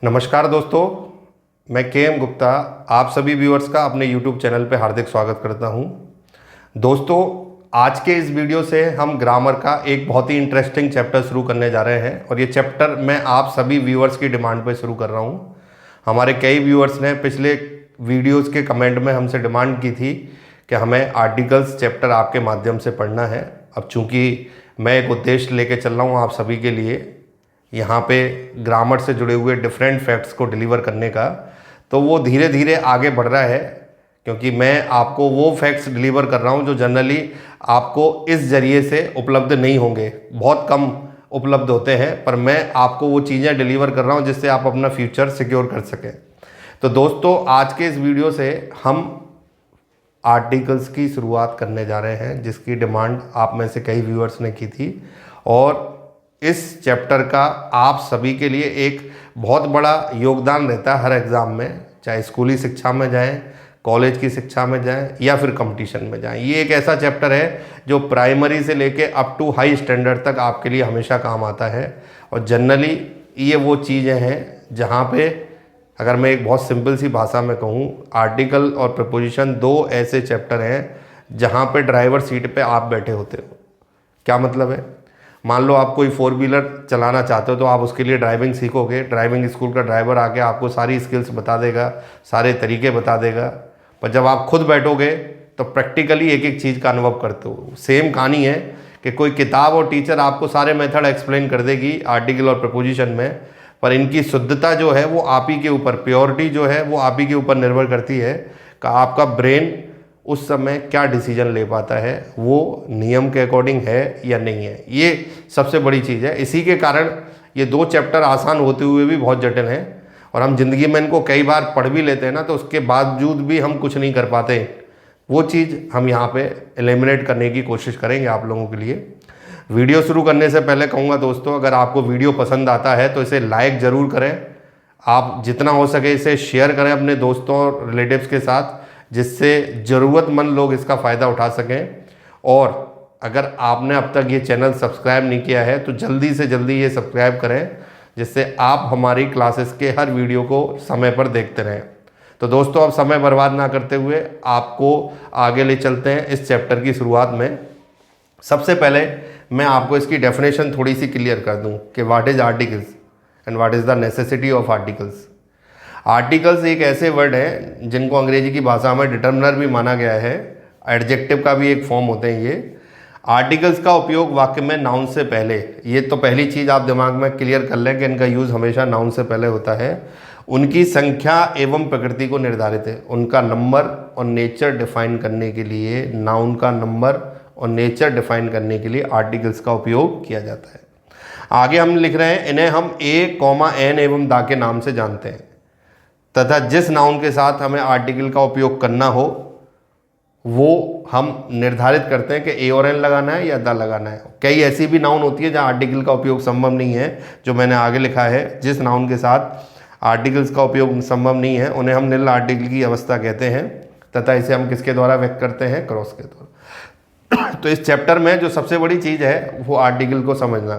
नमस्कार दोस्तों, मैं के गुप्ता आप सभी व्यूअर्स का अपने यूट्यूब चैनल पे हार्दिक स्वागत करता हूं। दोस्तों, आज के इस वीडियो से हम ग्रामर का एक बहुत ही इंटरेस्टिंग चैप्टर शुरू करने जा रहे हैं और ये चैप्टर मैं आप सभी व्यूअर्स की डिमांड पे शुरू कर रहा हूं। हमारे कई व्यूअर्स ने पिछले वीडियोस के कमेंट में हमसे डिमांड की थी कि हमें आर्टिकल्स चैप्टर आपके माध्यम से पढ़ना है। अब चूँकि मैं एक उद्देश्य लेके चल रहा हूँ आप सभी के लिए, यहाँ पे ग्रामर से जुड़े हुए डिफरेंट फैक्ट्स को डिलीवर करने का, तो वो धीरे धीरे आगे बढ़ रहा है क्योंकि मैं आपको वो फैक्ट्स डिलीवर कर रहा हूँ जो जनरली आपको इस ज़रिए से उपलब्ध नहीं होंगे, बहुत कम उपलब्ध होते हैं, पर मैं आपको वो चीज़ें डिलीवर कर रहा हूँ जिससे आप अपना फ्यूचर सिक्योर कर सकें। तो दोस्तों, आज के इस वीडियो से हम आर्टिकल्स की शुरुआत करने जा रहे हैं जिसकी डिमांड आप में से कई व्यूअर्स ने की थी और इस चैप्टर का आप सभी के लिए एक बहुत बड़ा योगदान रहता है हर एग्ज़ाम में, चाहे स्कूली शिक्षा में जाएं, कॉलेज की शिक्षा में जाएं या फिर कंपटीशन में जाएं। ये एक ऐसा चैप्टर है जो प्राइमरी से लेके अप टू हाई स्टैंडर्ड तक आपके लिए हमेशा काम आता है और जनरली ये वो चीज़ें हैं जहाँ पे, अगर मैं एक बहुत सिंपल सी भाषा में कहूँ, आर्टिकल और प्रपोजिशन दो ऐसे चैप्टर हैं जहाँ पे ड्राइवर सीट पे आप बैठे होते हो। क्या मतलब है? मान लो आप कोई 4 व्हीलर चलाना चाहते हो तो आप उसके लिए ड्राइविंग सीखोगे, ड्राइविंग स्कूल का ड्राइवर आके आपको सारी स्किल्स बता देगा, सारे तरीके बता देगा, पर जब आप खुद बैठोगे तो प्रैक्टिकली एक एक चीज़ का अनुभव करते हो। सेम कहानी है कि कोई किताब और टीचर आपको सारे मेथड एक्सप्लेन कर देगी आर्टिकल और प्रपोजिशन में, पर इनकी शुद्धता जो है वो आप ही के ऊपर, प्योरिटी जो है वो आप ही के ऊपर निर्भर करती है कि आपका ब्रेन उस समय क्या डिसीजन ले पाता है, वो नियम के अकॉर्डिंग है या नहीं है। ये सबसे बड़ी चीज़ है। इसी के कारण ये दो चैप्टर आसान होते हुए भी बहुत जटिल हैं और हम जिंदगी में इनको कई बार पढ़ भी लेते हैं ना, तो उसके बावजूद भी हम कुछ नहीं कर पाते। वो चीज़ हम यहाँ पे एलिमिनेट करने की कोशिश करेंगे आप लोगों के लिए। वीडियो शुरू करने से पहले कहूँगा दोस्तों, अगर आपको वीडियो पसंद आता है तो इसे लाइक ज़रूर करें। आप जितना हो सके इसे शेयर करें अपने दोस्तों और रिलेटिव्स के साथ, जिससे ज़रूरतमंद लोग इसका फ़ायदा उठा सकें। और अगर आपने अब तक ये चैनल सब्सक्राइब नहीं किया है तो जल्दी से जल्दी ये सब्सक्राइब करें, जिससे आप हमारी क्लासेस के हर वीडियो को समय पर देखते रहें। तो दोस्तों, अब समय बर्बाद ना करते हुए आपको आगे ले चलते हैं इस चैप्टर की शुरुआत में। सबसे पहले मैं आपको इसकी डेफिनेशन थोड़ी सी क्लियर कर दूँ कि what is articles and what is the necessity of articles. Articles एक ऐसे वर्ड हैं जिनको अंग्रेजी की भाषा में डिटर्मिनर भी माना गया है, एडजेक्टिव का भी एक फॉर्म होते हैं ये। आर्टिकल्स का उपयोग वाक्य में नाउन से पहले, ये तो पहली चीज़ आप दिमाग में क्लियर कर लें कि इनका यूज़ हमेशा नाउन से पहले होता है। उनकी संख्या एवं प्रकृति को निर्धारित है, उनका नंबर और नेचर डिफाइन करने के लिए, नाउन का नंबर और नेचर डिफाइन करने के लिए आर्टिकल्स का उपयोग किया जाता है। आगे हम लिख रहे हैं, इन्हें हम ए, एन एवं दा के नाम से जानते हैं तथा जिस नाउन के साथ हमें आर्टिकल का उपयोग करना हो वो हम निर्धारित करते हैं कि ए और एन लगाना है या द लगाना है। कई ऐसी भी नाउन होती है जहाँ आर्टिकल का उपयोग संभव नहीं है, जो मैंने आगे लिखा है। जिस नाउन के साथ आर्टिकल्स का उपयोग संभव नहीं है उन्हें हम निल आर्टिकल की अवस्था कहते हैं तथा इसे हम किसके द्वारा व्यक्त करते हैं? क्रॉस के द्वारा। तो इस चैप्टर में जो सबसे बड़ी चीज़ है वो आर्टिकल को समझना।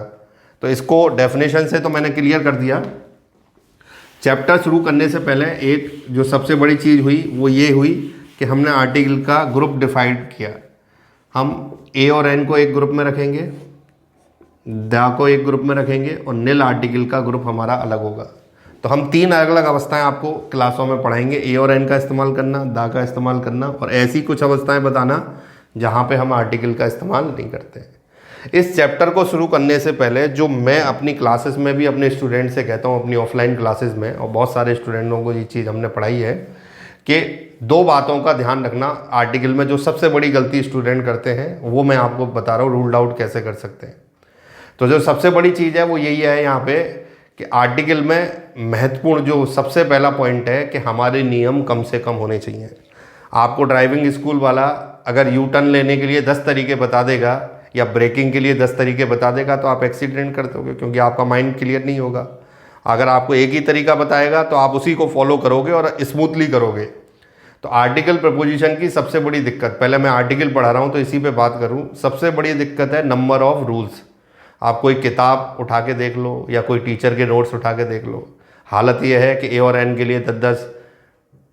तो इसको डेफिनेशन से तो मैंने क्लियर कर दिया। चैप्टर शुरू करने से पहले एक जो सबसे बड़ी चीज़ हुई वो ये हुई कि हमने आर्टिकल का ग्रुप डिफाइंड किया। हम ए और एन को एक ग्रुप में रखेंगे, दा को एक ग्रुप में रखेंगे और निल आर्टिकल का ग्रुप हमारा अलग होगा। तो हम 3 अलग अलग अवस्थाएं आपको क्लासों में पढ़ाएंगे, ए और एन का इस्तेमाल करना, दा का इस्तेमाल करना और ऐसी कुछ अवस्थाएं बताना जहाँ पे हम आर्टिकल का इस्तेमाल नहीं करते हैं। इस चैप्टर को शुरू करने से पहले जो मैं अपनी क्लासेस में भी अपने स्टूडेंट से कहता हूँ, अपनी ऑफलाइन क्लासेस में, और बहुत सारे स्टूडेंटों को ये चीज़ हमने पढ़ाई है कि 2 बातों का ध्यान रखना। आर्टिकल में जो सबसे बड़ी गलती स्टूडेंट करते हैं वो मैं आपको बता रहा हूँ, रूल्ड आउट कैसे कर सकते हैं। तो जो सबसे बड़ी चीज़ है वो यही है यहाँ पे कि आर्टिकल में महत्वपूर्ण जो सबसे पहला पॉइंट है कि हमारे नियम कम से कम होने चाहिए। आपको ड्राइविंग स्कूल वाला अगर यू टर्न लेने के लिए 10 तरीके बता देगा या ब्रेकिंग के लिए 10 तरीके बता देगा तो आप एक्सीडेंट कर दोगे, क्योंकि आपका माइंड क्लियर नहीं होगा। अगर आपको एक ही तरीका बताएगा तो आप उसी को फॉलो करोगे और स्मूथली करोगे। तो आर्टिकल प्रपोजिशन की सबसे बड़ी दिक्कत, पहले मैं आर्टिकल पढ़ा रहा हूँ तो इसी पे बात करूँ, सबसे बड़ी दिक्कत है नंबर ऑफ रूल्स। आप कोई किताब उठा के देख लो या कोई टीचर के नोट्स उठा के देख लो, हालत यह है कि ए और एन के लिए 10-10,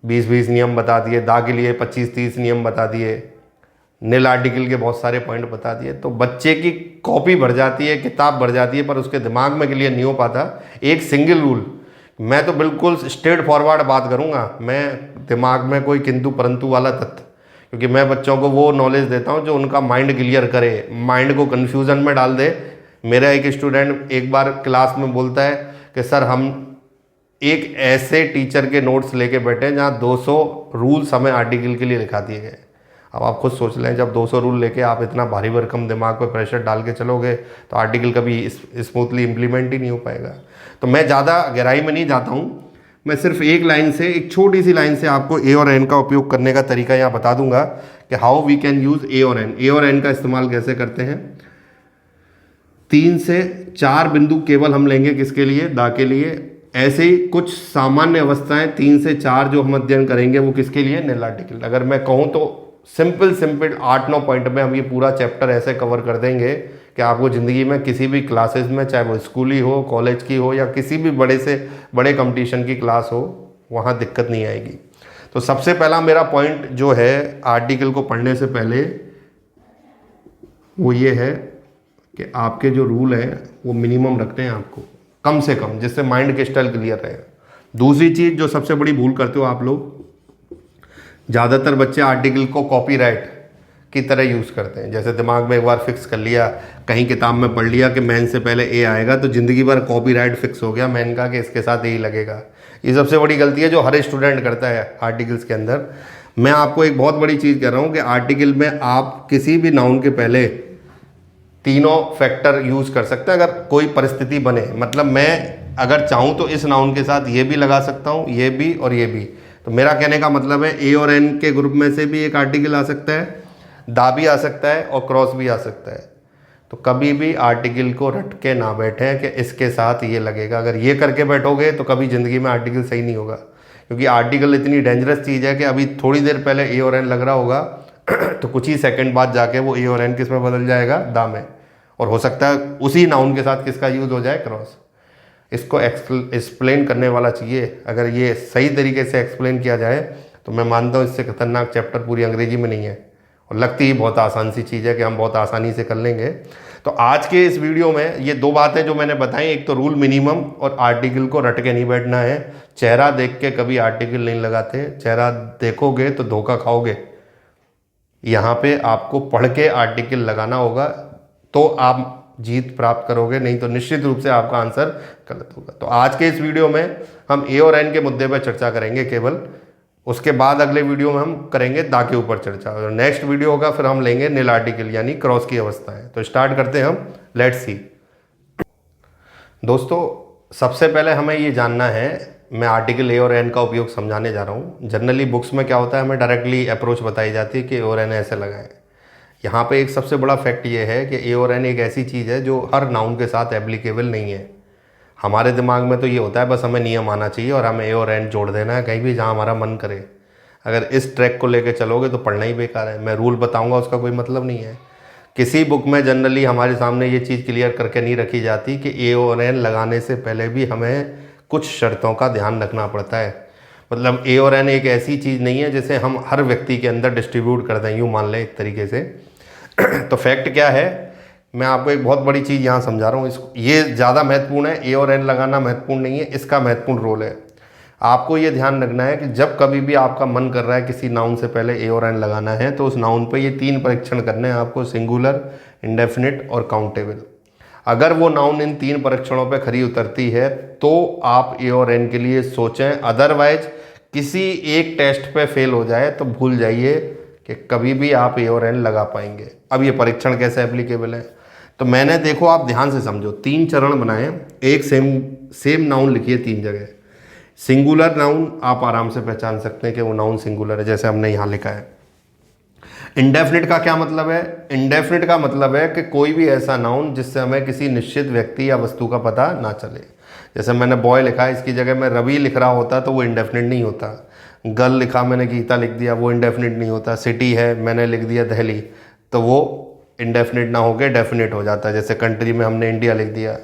20-20 नियम बता दिए, दा के लिए 25-30 नियम बता दिए, नील आर्टिकल के बहुत सारे पॉइंट बता दिए। तो बच्चे की कॉपी भर जाती है, किताब भर जाती है, पर उसके दिमाग में क्लियर नहीं हो पाता एक सिंगल रूल। मैं तो बिल्कुल स्ट्रेट फॉरवर्ड बात करूँगा, मैं दिमाग में कोई किंतु परंतु वाला तत्व, क्योंकि मैं बच्चों को वो नॉलेज देता हूँ जो उनका माइंड क्लियर करे, माइंड को कन्फ्यूज़न में डाल दे। मेरा एक स्टूडेंट एक बार क्लास में बोलता है कि सर हम एक ऐसे टीचर के नोट्स लेके बैठे जहाँ 200 रूल्स हमें आर्टिकल के लिए लिखा दिए गए। अब आप खुद सोच लें, जब 200 रूल लेके आप इतना भारी भरकम दिमाग पे प्रेशर डाल के चलोगे तो आर्टिकल कभी स्मूथली इम्प्लीमेंट ही नहीं हो पाएगा। तो मैं ज़्यादा गहराई में नहीं जाता हूँ, मैं सिर्फ एक लाइन से, एक छोटी सी लाइन से आपको ए और एन का उपयोग करने का तरीका यहाँ बता दूंगा कि हाउ वी कैन यूज़ ए और एन। ए और एन का इस्तेमाल कैसे करते हैं। 3 से 4 बिंदु केवल हम लेंगे, किसके लिए, दा के लिए। ऐसे ही कुछ सामान्य अवस्थाएं 3 से 4 जो हम अध्ययन करेंगे वो किसके लिए, नील आर्टिकल। अगर मैं कहूँ तो सिंपल 8-9 पॉइंट में हम ये पूरा चैप्टर ऐसे कवर कर देंगे कि आपको ज़िंदगी में किसी भी क्लासेस में, चाहे वो स्कूल ही हो, कॉलेज की हो, या किसी भी बड़े से बड़े कंपटीशन की क्लास हो, वहाँ दिक्कत नहीं आएगी। तो सबसे पहला मेरा पॉइंट जो है आर्टिकल को पढ़ने से पहले वो ये है कि आपके जो रूल हैं वो मिनिमम रखते हैं आपको, कम से कम, जिससे माइंड क्रिस्टल क्लियर रहे। दूसरी चीज़ जो सबसे बड़ी भूल करते हो आप लोग, ज़्यादातर बच्चे आर्टिकल को कॉपीराइट की तरह यूज़ करते हैं। जैसे दिमाग में एक बार फिक्स कर लिया, कहीं किताब में पढ़ लिया कि मैन से पहले ए आएगा, तो ज़िंदगी भर कॉपीराइट फिक्स हो गया मैन का कि इसके साथ ए ही लगेगा। ये सबसे बड़ी गलती है जो हर स्टूडेंट करता है आर्टिकल्स के अंदर। मैं आपको एक बहुत बड़ी चीज़ कह रहा हूँ कि आर्टिकल में आप किसी भी नाउन के पहले तीनों फैक्टर यूज़ कर सकते हैं अगर कोई परिस्थिति बने। मतलब मैं अगर चाहूँ तो इस नाउन के साथ ये भी लगा सकता हूँ, ये भी और ये भी। तो मेरा कहने का मतलब है ए और एन के ग्रुप में से भी एक आर्टिकल आ सकता है, दा भी आ सकता है और क्रॉस भी आ सकता है। तो कभी भी आर्टिकल को रट के ना बैठें कि इसके साथ ये लगेगा। अगर ये करके बैठोगे तो कभी ज़िंदगी में आर्टिकल सही नहीं होगा, क्योंकि आर्टिकल इतनी डेंजरस चीज़ है कि अभी थोड़ी देर पहले ए और एन लग रहा होगा तो कुछ ही सेकंड बाद जाके वो ए और एन किस में बदल जाएगा, दा में। और हो सकता है उसी नाउन के साथ किसका यूज़ हो जाए, क्रॉस। इसको एक्सप्लेन करने वाला चाहिए। अगर ये सही तरीके से एक्सप्लेन किया जाए तो मैं मानता हूँ इससे खतरनाक चैप्टर पूरी अंग्रेजी में नहीं है, और लगती ही बहुत आसान सी चीज़ है कि हम बहुत आसानी से कर लेंगे। तो आज के इस वीडियो में ये 2 बातें जो मैंने बताई, एक तो रूल मिनिमम, और आर्टिकल को रट के नहीं बैठना है। चेहरा देख के कभी आर्टिकल नहीं लगाते, चेहरा देखोगे तो धोखा खाओगे। यहाँ पे आपको पढ़ के आर्टिकल लगाना होगा तो आप जीत प्राप्त करोगे, नहीं तो निश्चित रूप से आपका आंसर गलत होगा। तो आज के इस वीडियो में हम ए और एन के मुद्दे पर चर्चा करेंगे केवल, उसके बाद अगले वीडियो में हम करेंगे दा के ऊपर चर्चा, और नेक्स्ट वीडियो होगा फिर हम लेंगे नील आर्टिकल यानी क्रॉस की अवस्थाएं। तो स्टार्ट करते हैं हम, लेट्स सी। दोस्तों सबसे पहले हमें ये जानना है, मैं आर्टिकल ए और एन का उपयोग समझाने जा रहा हूँ। जनरली बुक्स में क्या होता है, हमें डायरेक्टली अप्रोच बताई जाती है कि ए और एन ऐसे लगाएं। यहाँ पे एक सबसे बड़ा फैक्ट ये है कि ए और एन एक ऐसी चीज़ है जो हर नाउन के साथ एप्लीकेबल नहीं है। हमारे दिमाग में तो ये होता है बस हमें नियम आना चाहिए और हमें ए और एन जोड़ देना है कहीं भी जहाँ हमारा मन करे। अगर इस ट्रैक को लेके चलोगे तो पढ़ना ही बेकार है। मैं रूल बताऊँगा उसका कोई मतलब नहीं है। किसी बुक में जनरली हमारे सामने ये चीज़ क्लियर करके नहीं रखी जाती कि ए और एन लगाने से पहले भी हमें कुछ शर्तों का ध्यान रखना पड़ता है। मतलब ए और एन एक ऐसी चीज़ नहीं है जिसे हम हर व्यक्ति के अंदर डिस्ट्रीब्यूट कर दें, यूँ मान लें एक तरीके से। तो फैक्ट क्या है, मैं आपको एक बहुत बड़ी चीज़ यहाँ समझा रहा हूँ। इसको ये ज़्यादा महत्वपूर्ण है, ए और एन लगाना महत्वपूर्ण नहीं है, इसका महत्वपूर्ण रोल है। आपको ये ध्यान रखना है कि जब कभी भी आपका मन कर रहा है किसी नाउन से पहले ए और एन लगाना है तो उस नाउन पे ये 3 परीक्षण करने हैं आपको, सिंगुलर, इंडेफिनिट और काउंटेबल। अगर वो नाउन इन 3 परीक्षणों पे खरी उतरती है तो आप ए और एन के लिए सोचें। अदरवाइज किसी एक टेस्ट पे फेल हो जाए तो भूल जाइए कि कभी भी आप ए और एन लगा पाएंगे। अब ये परीक्षण कैसे एप्लीकेबल है, तो मैंने, देखो आप ध्यान से समझो, 3 चरण बनाए। एक सेम नाउन लिखिए 3 जगह। सिंगुलर नाउन आप आराम से पहचान सकते हैं कि वो नाउन सिंगुलर है, जैसे हमने यहाँ लिखा है। इंडेफिनिट का क्या मतलब है? इंडेफिनिट का मतलब है कि कोई भी ऐसा नाउन जिससे हमें किसी निश्चित व्यक्ति या वस्तु का पता ना चले। जैसे मैंने बॉय लिखा है, इसकी जगह मैं रवि लिख रहा होता तो वो इंडेफिनिट नहीं होता। गर्ल लिखा मैंने, गीता लिख दिया, वो इंडेफिनिट नहीं होता। सिटी है मैंने लिख दिया दिल्ली, तो वो इंडेफिनिट ना होकर डेफिनेट हो जाता है। जैसे कंट्री में हमने इंडिया लिख दिया।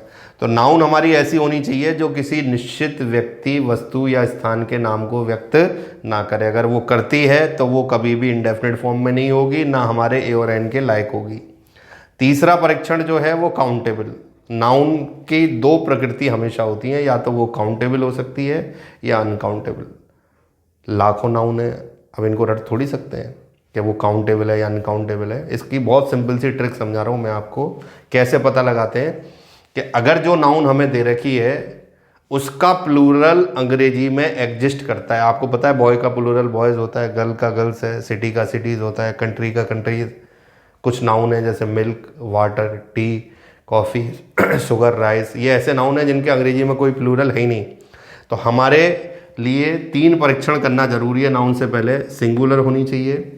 तो नाउन हमारी ऐसी होनी चाहिए जो किसी निश्चित व्यक्ति, वस्तु या स्थान के नाम को व्यक्त ना करे। अगर वो करती है तो वो कभी भी इंडेफिनिट फॉर्म में नहीं होगी, ना हमारे ए और एन के लायक होगी। तीसरा परीक्षण जो है वो काउंटेबल। नाउन की दो प्रकृति हमेशा होती हैं, या तो वो काउंटेबल हो सकती है या अनकाउंटेबल। लाखों नाउन है, अब इनको रट थोड़ी सकते हैं कि वो काउंटेबल है या अनकाउंटेबल है। इसकी बहुत सिंपल सी ट्रिक समझा रहा हूँ मैं आपको, कैसे पता लगाते हैं कि अगर जो नाउन हमें दे रखी है उसका प्लूरल अंग्रेजी में एग्जिस्ट करता है। आपको पता है बॉय का प्लूरल बॉयज़ होता है, गर्ल का गर्ल्स है, सिटी का सिटीज़ होता है, कंट्री का कंट्रीज। कुछ नाउन है जैसे milk, water, T, coffee, sugar, rice, ये ऐसे नाउन हैं जिनके अंग्रेजी में कोई प्लूरल है ही नहीं। तो हमारे लिए 3 परीक्षण करना ज़रूरी है नाउन से पहले। सिंगुलर होनी चाहिए,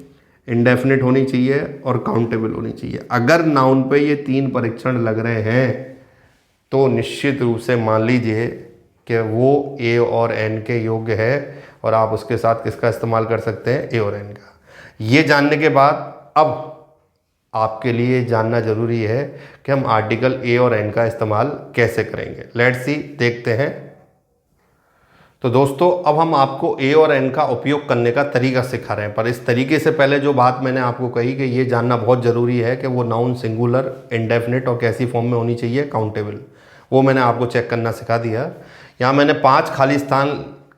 इंडेफिनिट होनी चाहिए और काउंटेबल होनी चाहिए। अगर नाउन पे ये 3 परीक्षण लग रहे हैं तो निश्चित रूप से मान लीजिए कि वो ए और एन के योग्य है, और आप उसके साथ किसका इस्तेमाल कर सकते हैं, ए और एन का। ये जानने के बाद अब आपके लिए जानना जरूरी है कि हम आर्टिकल ए और एन का इस्तेमाल कैसे करेंगे। लेट्स सी, देखते हैं। तो दोस्तों अब हम आपको ए और एन का उपयोग करने का तरीका सिखा रहे हैं, पर इस तरीके से पहले जो बात मैंने आपको कही कि ये जानना बहुत ज़रूरी है कि वो नाउन सिंगुलर, इंडेफिनिट और कैसी फॉर्म में होनी चाहिए, काउंटेबल, वो मैंने आपको चेक करना सिखा दिया। यहाँ मैंने 5 खाली स्थान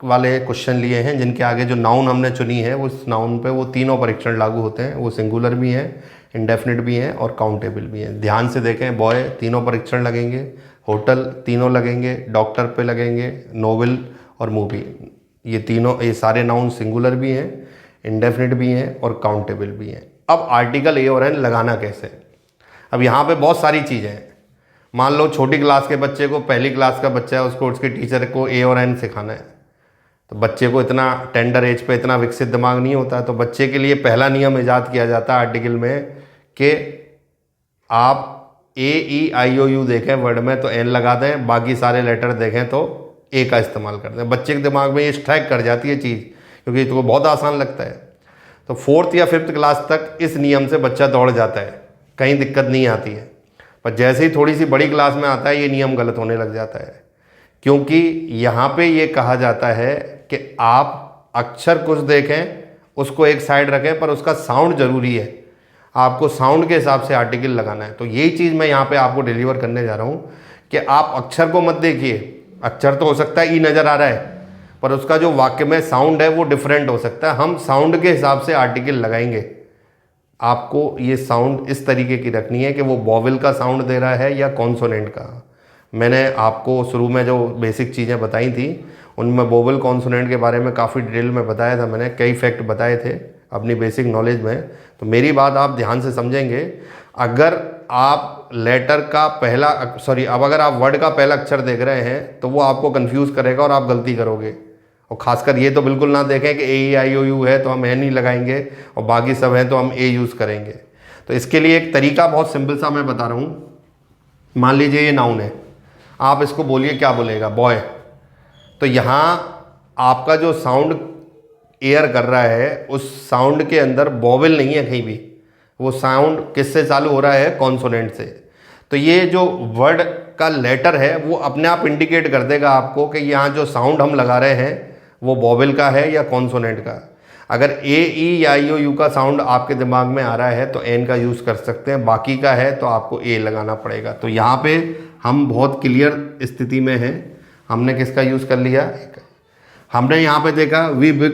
वाले क्वेश्चन लिए हैं जिनके आगे जो नाउन हमने चुनी है उस नाउन पे वो तीनों परीक्षण लागू होते हैं। वो सिंगुलर भी हैं, इंडेफिनिट भी हैं और काउंटेबल भी हैं। ध्यान से देखें, बॉय तीनों परीक्षण लगेंगे, होटल तीनों लगेंगे, डॉक्टर पे लगेंगे, नोवेल और मूवी, ये तीनों, ये सारे नाउन सिंगुलर भी हैं, इंडेफिनिट भी हैं और काउंटेबल भी हैं। अब आर्टिकल ए और एन लगाना कैसे। अब यहाँ पे बहुत सारी चीज़ें हैं। मान लो छोटी क्लास के बच्चे को, पहली क्लास का बच्चा है, उसको उसके टीचर को ए और एन सिखाना है, तो बच्चे को इतना टेंडर एज पे इतना विकसित दिमाग नहीं होता है। तो बच्चे के लिए पहला नियम ईजाद किया जाता है आर्टिकल में कि आप ए ई आई ओ यू देखें वर्ड में तो एन लगा दें, बाकी सारे लेटर देखें तो ए का इस्तेमाल कर दें। बच्चे के दिमाग में ये स्ट्राइक कर जाती है चीज़, क्योंकि तो बहुत आसान लगता है। तो 4th या 5th क्लास तक इस नियम से बच्चा दौड़ जाता है, कहीं दिक्कत नहीं आती है। पर जैसे ही थोड़ी सी बड़ी क्लास में आता है ये नियम गलत होने लग जाता है, क्योंकि यहाँ पे ये कहा जाता है कि आप अक्षर कुछ देखें, उसको एक साइड रखें, पर उसका साउंड जरूरी है। आपको साउंड के हिसाब से आर्टिकल लगाना है। तो यही चीज़ मैं यहाँ पे आपको डिलीवर करने जा रहा हूँ कि आप अक्षर को मत देखिए। अक्षर तो हो सकता है ई नज़र आ रहा है, पर उसका जो वाक्य में साउंड है वो डिफरेंट हो सकता है। हम साउंड के हिसाब से आर्टिकल लगाएंगे। आपको ये साउंड इस तरीके की रखनी है कि वो वॉवेल का साउंड दे रहा है या कॉन्सोनेंट का। मैंने आपको शुरू में जो बेसिक चीज़ें बताई थी उनमें वोवल कॉन्सोनेंट के बारे में काफ़ी डिटेल में बताया था, मैंने कई फैक्ट बताए थे अपनी बेसिक नॉलेज में। तो मेरी बात आप ध्यान से समझेंगे। अगर आप लेटर का पहला अब अगर आप वर्ड का पहला अक्षर देख रहे हैं तो वो आपको कंफ्यूज करेगा और आप गलती करोगे। और ख़ासकर ये तो बिल्कुल ना देखें कि ए ई आई ओ यू है तो हम एन ही लगाएंगे और बाकी सब हैं तो हम ए यूज़ करेंगे। तो इसके लिए एक तरीका बहुत सिंपल सा मैं बता रहा हूँ। मान लीजिए ये नाउन है, आप इसको बोलिए, क्या बोलेगा, बॉय। तो यहाँ आपका जो साउंड एयर कर रहा है उस साउंड के अंदर वॉवेल नहीं है कहीं भी। वो साउंड किससे चालू हो रहा है, कॉन्सोनेंट से। तो ये जो वर्ड का लेटर है वो अपने आप इंडिकेट कर देगा आपको कि यहाँ जो साउंड हम लगा रहे हैं वो वॉवेल का है या कॉन्सोनेंट का। अगर ए ई आई ओ यू का साउंड आपके दिमाग में आ रहा है तो एन का यूज़ कर सकते हैं, बाकी का है तो आपको ए लगाना पड़ेगा। तो यहाँ पे हम बहुत क्लियर स्थिति में हैं। हमने किसका यूज़ कर लिया, हमने यहाँ पे देखा we book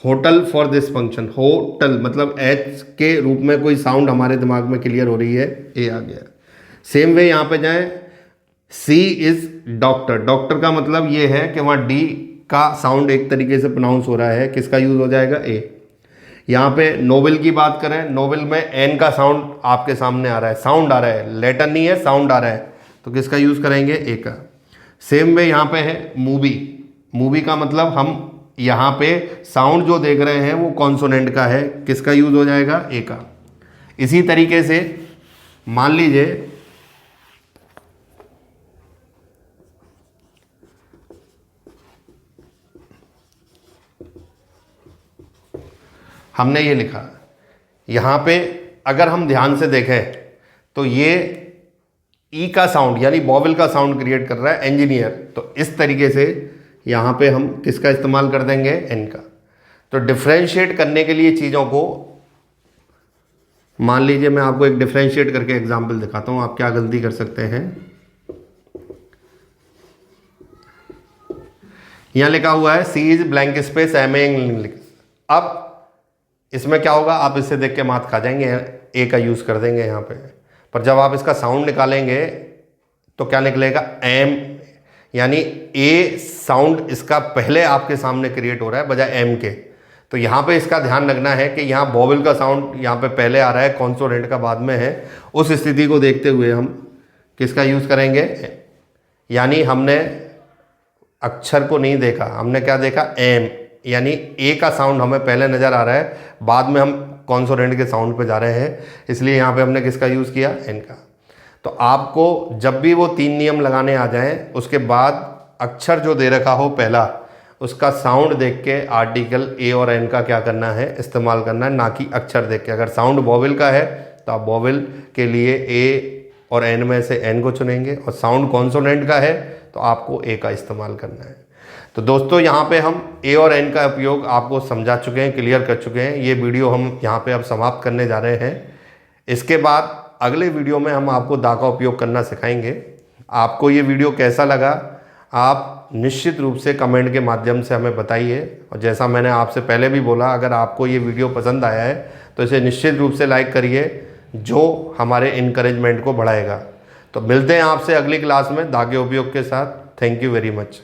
hotel for this function. Hotel मतलब एच के रूप में कोई साउंड हमारे दिमाग में क्लियर हो रही है, ए आ गया। सेम वे यहाँ पे जाएं, सी इज डॉक्टर। डॉक्टर का मतलब ये है कि वहाँ डी का साउंड एक तरीके से प्रोनाउंस हो रहा है, किसका यूज़ हो जाएगा, ए। यहाँ पे नोवेल की बात करें, नोवेल में एन का साउंड आपके सामने आ रहा है, साउंड आ रहा है, लेटर नहीं है, साउंड आ रहा है, तो किसका यूज़ करेंगे, ए का। सेम वे यहाँ पे है मूवी। मूवी का मतलब हम यहाँ पे साउंड जो देख रहे हैं वो कॉन्सोनेंट का है, किसका यूज़ हो जाएगा, ए का। इसी तरीके से मान लीजिए हमने ये लिखा, यहाँ पे अगर हम ध्यान से देखें तो ये ई का साउंड यानी वॉवेल का साउंड क्रिएट कर रहा है इंजीनियर, तो इस तरीके से यहाँ पे हम किसका इस्तेमाल कर देंगे, एन का। तो डिफ्रेंशिएट करने के लिए चीज़ों को, मान लीजिए मैं आपको एक डिफ्रेंशिएट करके एग्जांपल दिखाता हूँ, आप क्या गलती कर सकते हैं। यहाँ लिखा हुआ है C is blank space M A. अब इसमें क्या होगा, आप इससे देख के मात खा जाएंगे, ए का यूज़ कर देंगे यहाँ पे, पर जब आप इसका साउंड निकालेंगे तो क्या निकलेगा, एम, यानी ए साउंड इसका पहले आपके सामने क्रिएट हो रहा है बजाय एम के। तो यहाँ पे इसका ध्यान रखना है कि यहाँ वॉवेल का साउंड यहाँ पे पहले आ रहा है, कॉन्सोनेंट का बाद में है। उस स्थिति को देखते हुए हम किसका यूज़ करेंगे, यानी हमने अक्षर को नहीं देखा, हमने क्या देखा, एम, यानी ए का साउंड हमें पहले नज़र आ रहा है, बाद में हम कॉन्सोनेंट के साउंड पे जा रहे हैं, इसलिए यहाँ पे हमने किसका यूज़ किया, एन का। तो आपको जब भी वो 3 नियम लगाने आ जाएं, उसके बाद अक्षर जो दे रखा हो पहला, उसका साउंड देख के आर्टिकल ए और एन का क्या करना है, इस्तेमाल करना है, ना कि अक्षर देख के। अगर साउंड वॉवेल का है तो आप वॉवेल के लिए ए और एन में से एन को चुनेंगे, और साउंड कॉन्सोनेंट का है तो आपको ए का इस्तेमाल करना है। तो दोस्तों यहाँ पे हम ए और एन का उपयोग आपको समझा चुके हैं, क्लियर कर चुके हैं। ये वीडियो हम यहाँ पे अब समाप्त करने जा रहे हैं। इसके बाद अगले वीडियो में हम आपको दा का उपयोग करना सिखाएंगे। आपको ये वीडियो कैसा लगा, आप निश्चित रूप से कमेंट के माध्यम से हमें बताइए। और जैसा मैंने आपसे पहले भी बोला, अगर आपको ये वीडियो पसंद आया है तो इसे निश्चित रूप से लाइक करिए, जो हमारे इनकरेजमेंट को बढ़ाएगा। तो मिलते हैं आपसे अगली क्लास में दा के उपयोग के साथ। Thank you very much.